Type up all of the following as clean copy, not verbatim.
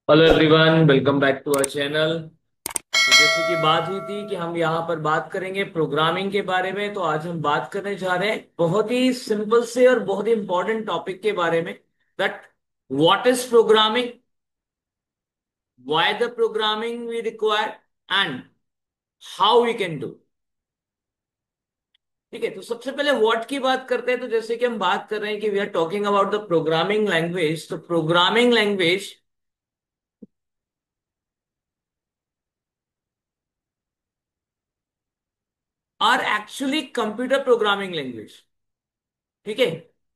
Hello everyone, welcome back to our channel. तो जैसे कि बात हुई थी कि हम यहाँ पर बात करेंगे प्रोग्रामिंग के बारे में, तो आज हम बात करने जा रहे हैं बहुत ही सिंपल से और बहुत ही इंपॉर्टेंट टॉपिक के बारे में। That what is programming, why the programming we require and how we can do. ठीक है, तो सबसे पहले व्हाट की बात करते हैं। तो जैसे कि हम बात कर रहे हैं कि we are talking about the programming language, तो programming language are actually computer programming language. ठीक है,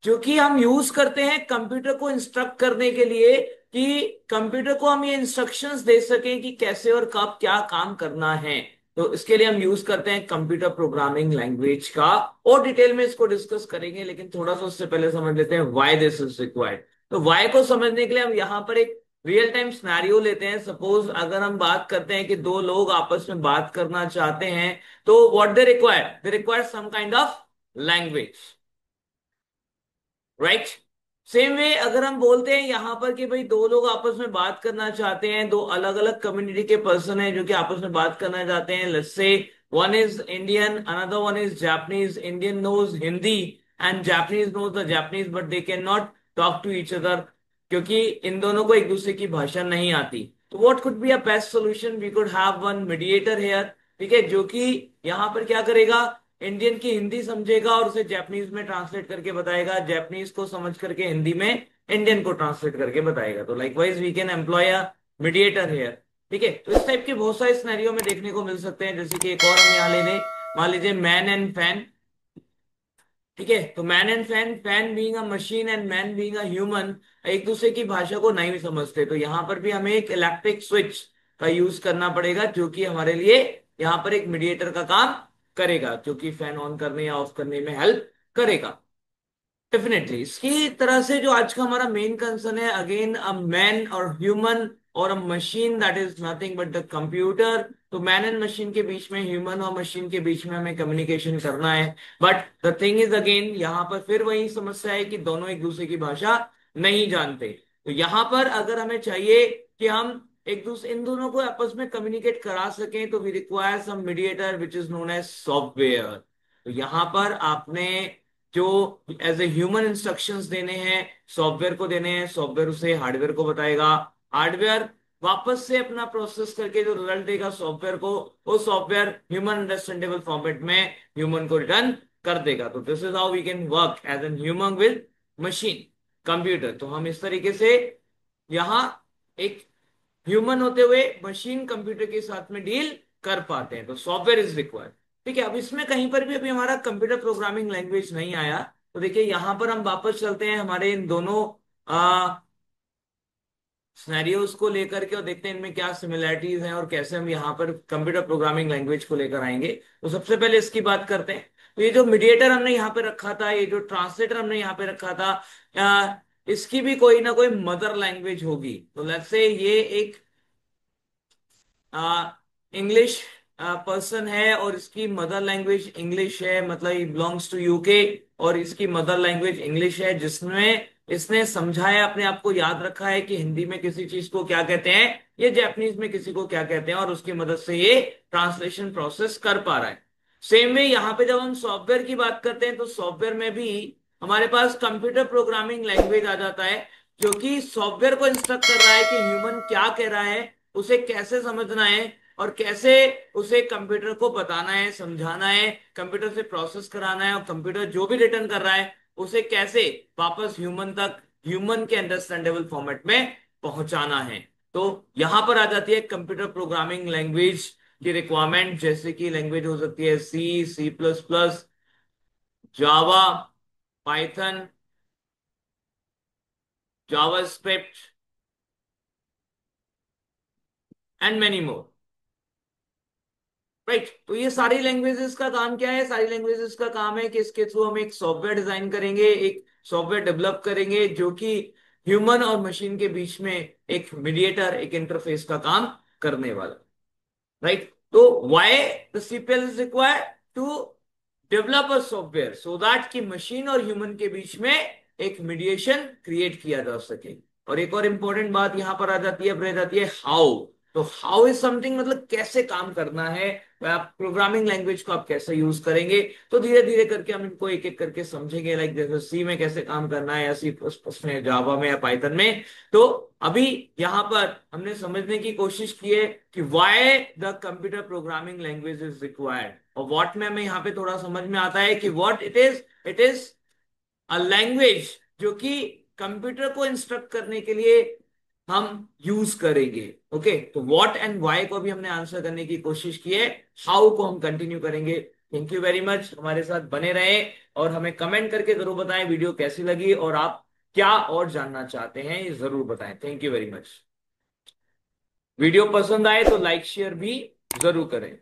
जो कि हम यूज करते हैं कंप्यूटर को इंस्ट्रक्ट करने के लिए, कि कंप्यूटर को हम ये इंस्ट्रक्शंस दे सकें कि कैसे और कब क्या काम करना है। तो इसके लिए हम यूज करते हैं कंप्यूटर प्रोग्रामिंग लैंग्वेज का। और डिटेल में इसको डिस्कस करेंगे, लेकिन थोड़ा सा उससे पहले समझ लेते हैं व्हाई दिस इज रिक्वायर्ड। तो व्हाई को समझने के लिए हम यहाँ पर एक रियल टाइम सिनेरियो लेते हैं। सपोज अगर हम बात करते हैं कि दो लोग आपस में बात करना चाहते हैं, तो what they require some kind of language, right. Same way अगर हम बोलते हैं यहां पर कि भाई दो लोग आपस में बात करना चाहते हैं, दो अलग अलग कम्युनिटी के पर्सन हैं जो कि आपस में बात करना चाहते हैं। Let's say one is Indian, another one is Japanese. Indian knows Hindi and Japanese knows the Japanese, but they can not talk to each other, क्योंकि इन दोनों को एक दूसरे की भाषा नहीं आती। तो what could be a best solution, we could have one mediator here. ठीक है, जो कि यहाँ पर क्या करेगा, इंडियन की हिंदी समझेगा और उसे जापानीज में ट्रांसलेट करके बताएगा, जापानीज को समझ करके हिंदी में इंडियन को ट्रांसलेट करके बताएगा। तो likewise we can employ a mediator here. ठीक है, तो इस टाइप के बहुत सारे सिनेरियो में देखने को मिल सकते हैं। जैसे कि एक और हम यहाँ ले लें, मान लीजिए मैन एंड फैन। ठीक है, तो man and fan, fan being a machine and man being a human, एक दूसरे की भाषा को नहीं समझते। तो यहाँ पर भी हमें एक इलेक्ट्रिक स्विच का यूज करना पड़ेगा, जो कि हमारे लिए यहाँ पर एक मीडिएटर का काम करेगा, जो कि फैन ऑन करने या ऑफ करने में हेल्प करेगा। डेफिनेटली इसकी तरह से जो आज का हमारा मेन कंसर्न है, अगेन अ मैन और ह्यूमन और अ machine, that is nothing but the computer. तो मैन एंड मशीन के बीच में, ह्यूमन और मशीन के बीच में हमें कम्युनिकेशन करना है। But the thing is again, यहाँ पर फिर वही समस्या है कि दोनों एक दूसरे की भाषा नहीं जानते। तो यहाँ पर अगर हमें चाहिए कि हम एक दूसरे इन दोनों को आपस में कम्युनिकेट करा सकें, तो we require some mediator which is known as software. तो यहाँ पर आपने जो एज ए ह्यूमन इंस्ट्रक्शंस देने हैं, सॉफ्टवेयर को देने हैं, सॉफ्टवेयर उसे हार्डवेयर को बताएगा, हार्डवेयर वापस से अपना प्रोसेस करके जो रिजल्ट देगा सॉफ्टवेयर को, वो सॉफ्टवेयर ह्यूमन अंडरस्टैंडेबल फॉर्मेट में ह्यूमन को रिटर्न कर देगा। तो this is how we can work as an human with machine computer. तो हम इस तरीके से यहाँ एक ह्यूमन होते हुए मशीन कंप्यूटर के साथ में डील कर पाते हैं। तो सॉफ्टवेयर इज रिक्वायर्ड। ठीक है, अब इसमें कहीं पर भी अभी हमारा कंप्यूटर प्रोग्रामिंग लैंग्वेज नहीं आया। तो देखिए यहां पर हम वापस चलते हैं हमारे इन दोनों सिनेरियोज को लेकर के, और देखते हैं इनमें क्या सिमिलरिटीज हैं और कैसे हम यहाँ पर कंप्यूटर प्रोग्रामिंग लैंग्वेज को लेकर आएंगे। तो सबसे पहले इसकी बात करते हैं। तो ये जो मीडिएटर हमने यहाँ पे रखा था, ये जो ट्रांसलेटर हमने यहाँ पे रखा था, इसकी भी कोई ना कोई मदर लैंग्वेज होगी। तो लेट्स से ये एक इंग्लिश पर्सन है और इसकी मदर लैंग्वेज इंग्लिश है, मतलब ही बिलोंग्स टू यूके, और इसकी मदर लैंग्वेज इंग्लिश है, जिसमें इसने समझाया, अपने आप को याद रखा है कि हिंदी में किसी चीज को क्या कहते हैं, ये जापानीज में किसी को क्या कहते हैं, और उसकी मदद से ये ट्रांसलेशन प्रोसेस कर पा रहा है। सेम वे यहाँ पे जब हम सॉफ्टवेयर की बात करते हैं, तो सॉफ्टवेयर में भी हमारे पास कंप्यूटर प्रोग्रामिंग लैंग्वेज आ जाता है, जो कि सॉफ्टवेयर को इंस्ट्रक्ट कर रहा है कि ह्यूमन क्या कह रहा है, उसे कैसे समझना है, और कैसे उसे कंप्यूटर को बताना है, समझाना है, कंप्यूटर से प्रोसेस कराना है, और कंप्यूटर जो भी रिटर्न कर रहा है उसे कैसे वापस ह्यूमन तक, ह्यूमन के अंडरस्टैंडेबल फॉर्मेट में पहुंचाना है। तो यहां पर आ जाती है कंप्यूटर प्रोग्रामिंग लैंग्वेज की रिक्वायरमेंट। जैसे कि लैंग्वेज हो सकती है C, C plus plus, Java, Python, JavaScript and many more, right. तो ये सारी लैंग्वेजेस का काम क्या है, सारी लैंग्वेजेस का काम है कि इसके थ्रू हम एक सॉफ्टवेयर डिजाइन करेंगे, एक सॉफ्टवेयर डेवलप करेंगे, जो कि ह्यूमन और मशीन के बीच में एक मीडिएटर, एक इंटरफेस का काम करने वाला, राइट। तो why the CPL is required to develop a software so that कि मशीन और ह्यूमन के बीच में एक मीडिएशन क्रिएट किया जा सके। और एक और इंपॉर्टेंट बात यहाँ पर आ जाती है, अब रह जाती है हाउ। तो हाउ इज समथिंग, मतलब कैसे काम करना है, आप प्रोग्रामिंग लैंग्वेज को आप कैसे यूज करेंगे। तो धीरे धीरे करके हम इनको एक एक करके समझेंगे, लाइक जैसे सी में कैसे काम करना है, या सी प्लस प्लस में, जावा में, या पाइथन में। तो अभी यहाँ पर हमने समझने की कोशिश की है कि why the computer programming language is required, और व्हाट में हमें यहाँ पे थोड़ा समझ में आता है कि what it is a language जो कि कंप्यूटर को इंस्ट्रक्ट करने के लिए हम यूज करेंगे। ओके, तो व्हाट एंड व्हाई को भी हमने आंसर करने की कोशिश की है, हाउ को हम कंटिन्यू करेंगे। थैंक यू वेरी मच, हमारे साथ बने रहे, और हमें कमेंट करके जरूर बताएं वीडियो कैसी लगी, और आप क्या और जानना चाहते हैं ये जरूर बताएं। Thank you very much. Video पसंद आए तो लाइक शेयर भी जरूर करें।